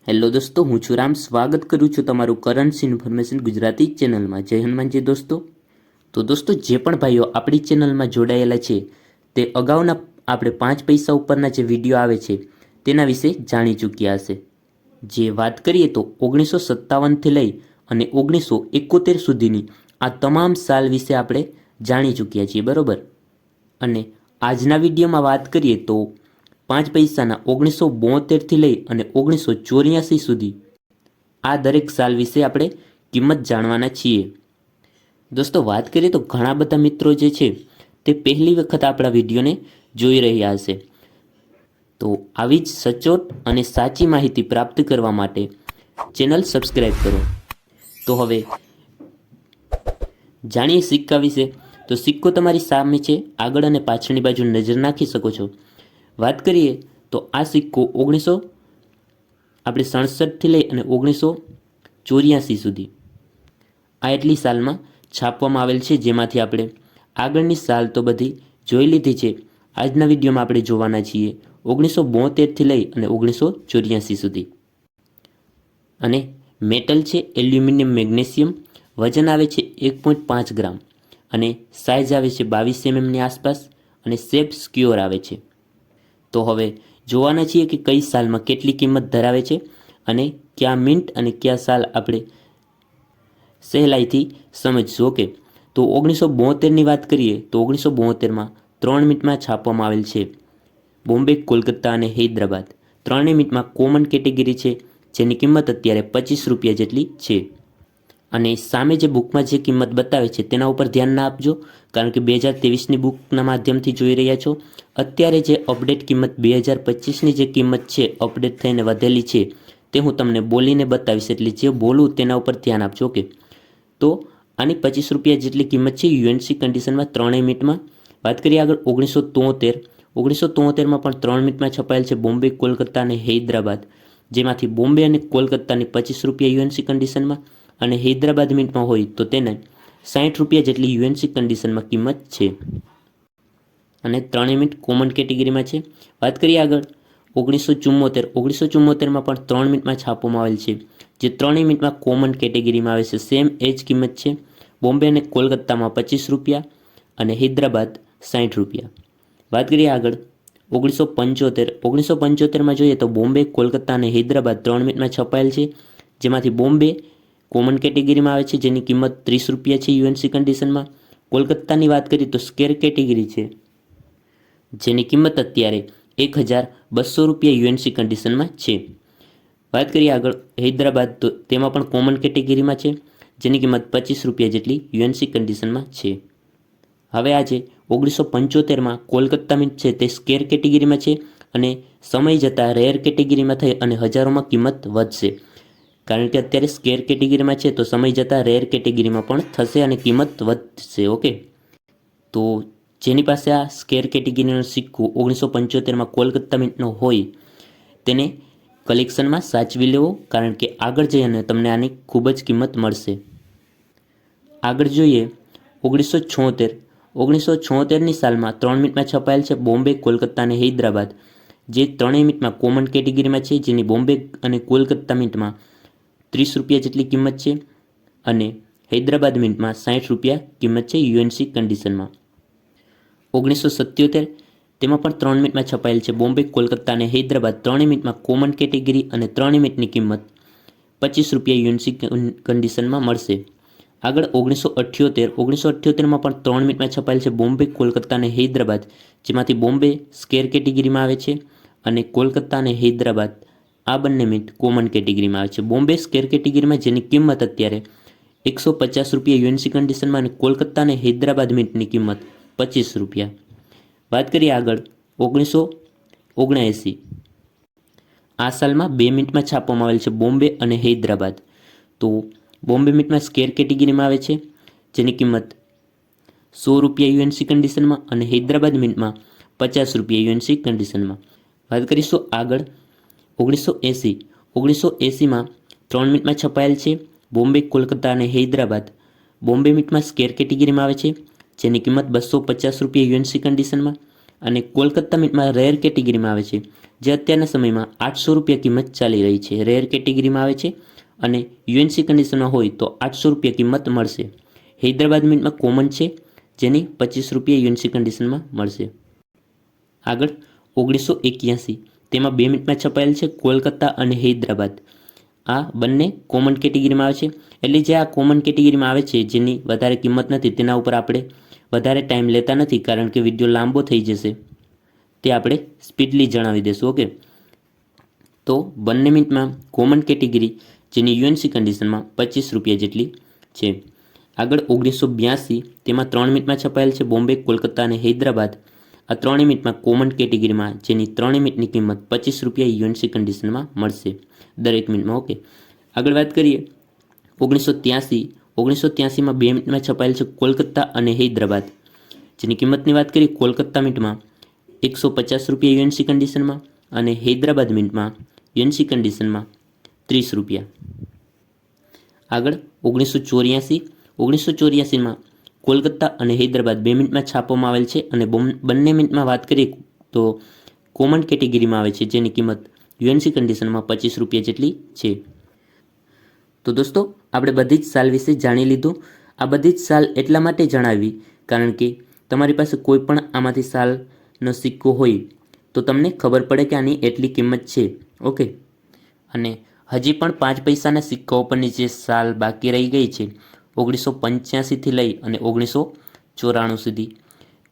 Hello દોસ્તો, હું છું રામ. સ્વાગત કરું છું તમારું કરન્સી ઇન્ફોર્મેશન ગુજરાતી ચેનલમાં. જય હનુમાનજી દોસ્તો. તો દોસ્તો, જે પણ ભાઈઓ આપણી ચેનલમાં જોડાયેલા છે તે અગાઉના આપણે 5 પૈસા ઉપરના જે વિડીયો આવે છે તેના વિશે જાણી ચૂક્યા હશે. જે વાત કરીએ તો 1957થી લઈ અને 1971 સુધીની આ તમામ સાલ વિશે આપણે જાણી ચૂક્યા છીએ, બરાબર. અને આજના વિડીયોમાં વાત કરીએ તો 5 પૈસાના 1972થી લઈ અને 1984 સુધી આ દરેક સાલ વિશે આપણે કિંમત જાણવાના છીએ. દોસ્તો, વાત કરીએ તો ઘણા બધા મિત્રો જે છે તે પહેલી વખત આપણા વિડીયોને જોઈ રહ્યા હશે. તો આવી જ સચોટ અને સાચી માહિતી પ્રાપ્ત કરવા માટે ચેનલ સબસ્ક્રાઈબ કરો. તો હવે જાણીએ સિક્કા વિશે. તો સિક્કો તમારી સામે છે, આગળ અને પાછળની બાજુ નજર નાખી શકો છો. વાત કરીએ તો આ સિક્કો 1967થી લઈ અને 1984 સુધી આ એટલી સાલમાં છાપવામાં આવેલ છે, જેમાંથી આપણે આગળની સાલ તો બધી જોઈ લીધી છે. આજના વિડીયોમાં આપણે જોવાના છીએ 1972થી લઈ અને 1984 સુધી. અને મેટલ છે એલ્યુમિનિયમ મેગ્નેશિયમ, વજન આવે છે 1.5 ગ્રામ અને સાઇઝ આવે છે 22 mm આસપાસ અને શેપ સ્ક્યોર આવે છે. તો હવે જોવાના છીએ કે કઈ સાલમાં કેટલી કિંમત ધરાવે છે અને કયા મિનિટ અને કયા સાલ આપણે સહેલાઈથી સમજશું. ઓકે, તો 1972ની વાત કરીએ તો 1972માં 3 મિનિટમાં છાપવામાં આવેલ છે. બોમ્બે, કોલકાતા અને હૈદરાબાદ 3 મિનિટમાં કોમન કેટેગરી છે, જેની કિંમત અત્યારે 25 રૂપિયા જેટલી છે. અને સામે જે બુકમાં જે કિંમત બતાવે છે તેના ઉપર ધ્યાન ના આપજો, કારણ કે 2023ની બુકના માધ્યમથી જોઈ રહ્યા છો. અત્યારે જે અપડેટ કિંમત 2025ની જે કિંમત છે અપડેટ થઈને વધેલી છે તે હું તમને બોલીને બતાવીશ, એટલે જે બોલું તેના ઉપર ધ્યાન આપજો. ઓકે, તો આની 25 રૂપિયા જેટલી કિંમત છે યુએનસી કન્ડિશનમાં 3 મિનિટમાં. વાત કરીએ આગળ 1973માં પણ 3 મિનિટમાં છપાયેલ છે બોમ્બે, કોલકાતા અને હૈદરાબાદ, જેમાંથી બોમ્બે અને કોલકાતાની 25 રૂપિયા યુએનસી કન્ડિશનમાં અને હૈદરાબાદ મિનિટમાં હોય તો તેને 60 રૂપિયા જેટલી યુએનસી કન્ડિશનમાં કિંમત છે. અને 3 મિનિટ કોમન કેટેગરીમાં છે. વાત કરીએ આગળ 1974માં પણ 3 મિનિટમાં છાપવામાં આવેલ છે, જે 3 મિનિટમાં કોમન કેટેગરીમાં આવે છે. સેમ એ જ કિંમત છે. બોમ્બે અને કોલકાતામાં 25 રૂપિયા અને હૈદરાબાદ 60 રૂપિયા. વાત કરીએ આગળ 1975માં જોઈએ તો બોમ્બે, કોલકાતા અને હૈદરાબાદ 3 મિનિટમાં છપાયેલ છે, જેમાંથી બોમ્બે કોમન કેટેગરીમાં આવે છે, જેની કિંમત 30 રૂપિયા છે યુએનસી કન્ડિશનમાં. કોલકાતાની વાત કરીએ તો સ્કેર કેટેગરી છે, જેની કિંમત અત્યારે 1200 રૂપિયા યુએનસી કન્ડિશનમાં છે. વાત કરીએ આગળ હૈદરાબાદ, તો તેમાં પણ કોમન કેટેગરીમાં છે, જેની કિંમત 25 રૂપિયા જેટલી યુએનસી કન્ડિશનમાં છે. હવે આજે 1975માં કોલકાતા મિન્ટ છે તે સ્કેર કેટેગરીમાં છે અને સમય જતાં રેર કેટેગરીમાં થઈ અને હજારોમાં કિંમત વધશે, કારણ કે અત્યારે સ્કેર કેટેગરીમાં છે તો સમય જતાં રેર કેટેગરીમાં પણ થશે અને કિંમત વધશે. ઓકે, તો જેની પાસે આ સ્કેર કેટેગરીનો સિક્કો 1975માં કોલકાતા મિન્ટનો હોય તેને કલેક્શનમાં સાચવી લેવો, કારણ કે આગળ જઈને તમને આની ખૂબ જ કિંમત મળશે. આગળ જોઈએ 1976ની સાલમાં 3 મિનિટમાં છપાયેલ છે બોમ્બે, કોલકાતા અને હૈદરાબાદ, જે 3 મિનિટમાં કોમન કેટેગરીમાં છે, જેની બોમ્બે અને કોલકાતા મિન્ટમાં 30 રૂપિયા જેટલી કિંમત છે અને હૈદરાબાદ મિન્ટમાં 60 રૂપિયા કિંમત છે યુએનસી કન્ડિશનમાં. 1977 તેમાં પણ 3 મિનિટમાં છપાયેલ છે બોમ્બે, કોલકાતા અને હૈદરાબાદ, 3 મિનિટમાં કોમન કેટેગરી અને 3 મિનિટની કિંમત 25 રૂપિયા યુએનસી કન્ડિશનમાં મળશે. આગળ 1978માં પણ 3 મિનિટમાં છપાયેલ છે બોમ્બે, કોલકાતા અને હૈદરાબાદ, જેમાંથી બોમ્બે સ્કેર કેટેગરીમાં આવે છે અને કોલકાતા અને હૈદરાબાદ આ બંને મિનિટ કોમન કેટેગરીમાં આવે છે. બોમ્બે સ્કેર કેટેગરીમાં જેની કિંમત અત્યારે 150 રૂપિયા યુએનસી કન્ડિશનમાં અને કોલકાતા અને હૈદરાબાદ મિનિટની કિંમત 25 રૂપિયા. વાત કરીએ આગળ 1979, આ સાલમાં 2 મિનિટમાં છાપવામાં આવેલ છે બોમ્બે અને હૈદરાબાદ. તો બોમ્બે મિનિટમાં સ્કેર કેટેગરીમાં આવે છે, જેની કિંમત 100 રૂપિયા યુએનસી કન્ડિશનમાં અને હૈદરાબાદ મિનિટમાં 50 રૂપિયા યુએનસી કન્ડિશનમાં. વાત કરીશું આગળ 1980માં 3 મિનિટમાં છપાયેલ છે બોમ્બે, કોલકાતા અને હૈદરાબાદ, બોમ્બે મિનિટમાં સ્કેર કેટેગરીમાં આવે છે, જેની કિંમત 250 રૂપિયા યુએનસી કન્ડિશનમાં અને કોલકાતા મિન્ટમાં રેર કેટેગરીમાં આવે છે, જે અત્યારના સમયમાં 800 રૂપિયા કિંમત ચાલી રહી છે. રેર કેટેગરીમાં આવે છે અને યુએનસી કન્ડિશનમાં હોય તો 800 રૂપિયા કિંમત મળશે. હૈદરાબાદ મિન્ટમાં કોમન છે, જેની 25 રૂપિયા યુએનસી કન્ડિશનમાં મળશે. આગળ 1981, તેમાં 2 મિનિટમાં છપાયેલ છે કોલકાતા અને હૈદરાબાદ. આ બંને કોમન કેટેગરીમાં આવે છે. એટલે જે આ કોમન કેટેગરીમાં આવે છે જેની વધારે કિંમત નથી તેના ઉપર આપણે વધારે ટાઈમ લેતા નથી, કારણ કે વિડીયો લાંબો થઈ જશે. તે આપણે સ્પીડલી જણાવી દઈશું. ઓકે, તો બંને મિનિટમાં કોમન કેટેગરી જેની યુએનસી કન્ડિશનમાં 25 રૂપિયા જેટલી છે. આગળ 1982, તેમાં 3 મિનિટમાં છપાયેલ છે બોમ્બે, કોલકાતા અને હૈદરાબાદ. આ 3 મિનિટમાં કોમન કેટેગરીમાં જેની 3 મિનિટની કિંમત 25 રૂપિયા યુએનસી કન્ડિશનમાં મળશે દરેક મિનિટમાં. ઓકે, આગળ વાત કરીએ 1983. 1983માં 2 મિનિટમાં છપાયેલ છે કોલકાતા અને હૈદરાબાદ. જેની કિંમતની વાત કરીએ કોલકાતા મિનિટમાં 150 રૂપિયા યુએનસી કન્ડિશનમાં અને હૈદરાબાદ મિનિટમાં યુએનસી કન્ડિશનમાં 30 રૂપિયા. આગળ 1984. 1984માં કોલકાતા અને હૈદરાબાદ 2 મિનિટમાં છાપવામાં આવેલ છે અને બંને મિનિટમાં વાત કરીએ તો કોમન કેટેગરીમાં આવે છે જેની કિંમત યુએનસી કન્ડિશનમાં 25 રૂપિયા જેટલી છે. તો દોસ્તો, આપણે બધી જ સાલ વિશે જાણી લીધું. આ બધી જ સાલ એટલા માટે જણાવી કારણ કે તમારી પાસે કોઈ પણ આમાંથી સાલનો સિક્કો હોય તો તમને ખબર પડે કે આની એટલી કિંમત છે. ઓકે, અને હજી પણ 5 પૈસાના સિક્કાઓ પરની જે સાલ બાકી રહી ગઈ છે 1985થી લઈ અને 1994 સુધી,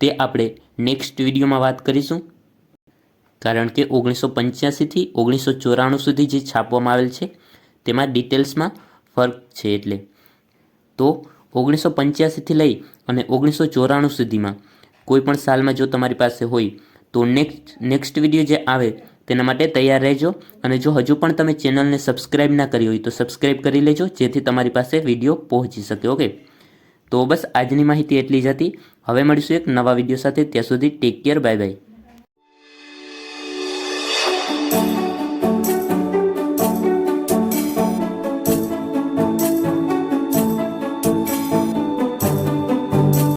તે આપણે નેક્સ્ટ વિડીયોમાં વાત કરીશું. કારણ કે 1985થી 1994 સુધી જે છાપવામાં આવેલ છે તેમાં ડિટેલ્સમાં ફરક છે. એટલે તો 1985થી લઈ અને 1994 સુધીમાં કોઈ પણ સાલમાં જો તમારી પાસે હોય તો નેક્સ્ટ વિડીયો જે આવે તેના માટે તૈયાર રહેજો. અને જો હજુ પણ તમે ચેનલને સબસ્ક્રાઈબ ના કરી હોય તો સબસ્ક્રાઈબ કરી લેજો, જેથી તમારી પાસે વિડીયો પહોંચી શકે. ઓકે, તો બસ આજની માહિતી એટલી જ હતી. હવે મળીશું એક નવા વિડીયો સાથે. ત્યાં સુધી ટેક કેર, બાય બાય.